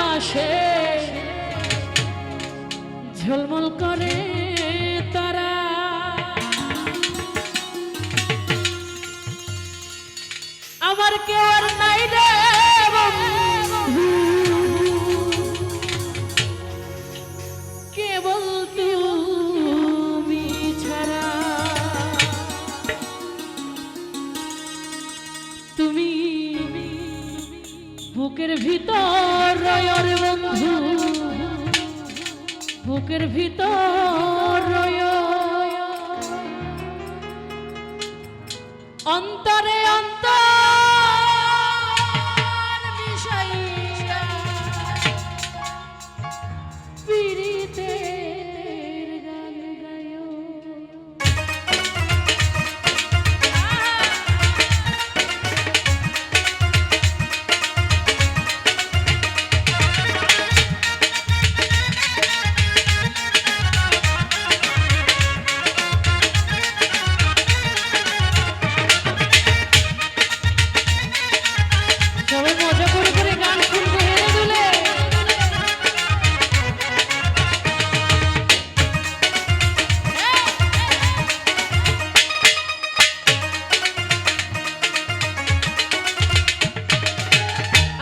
আকাশে ঝলমল করে তারা, আমার কেউ আর নাই রে বন্ধু, কেবল তুমি ছাড়া। তুমি বুকের ভিতর রয় রে বন্ধু, বুকের ভিতর রয়, অন্তরে অন্তর মিশাইয়া পীড়িতের গান গায়ো।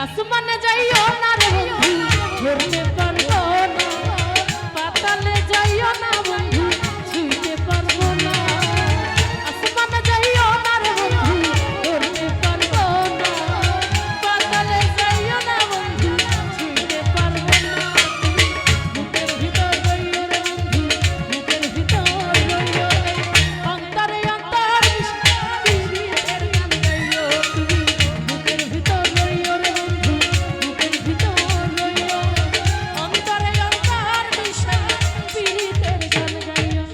আসমানে যাইও না রে বন্ধু, ধরতে পারবো না, পাতালে যাইও না বন্ধু, ছুঁইতে পারবো না। আসমানে যাইও না রে বন্ধু, ধরতে পারবো না, পাতালে যাইও না বন্ধু, ছুঁইতে পারবো না। বুকের ভিতর রইও রে বন্ধু, বুকের ভিতর রইও, অন্তরে অন্তর পীড়িতের গান গাইও। তুমি বুকের ভিতর রইও রে বন্ধু, বুকের ভিতর রইও, অন্তরে অন্তর মিশাইয়া পীড়িতের গান গাইও।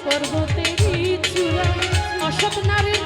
পর্বতেরই চূড়া, অসৎ নারীর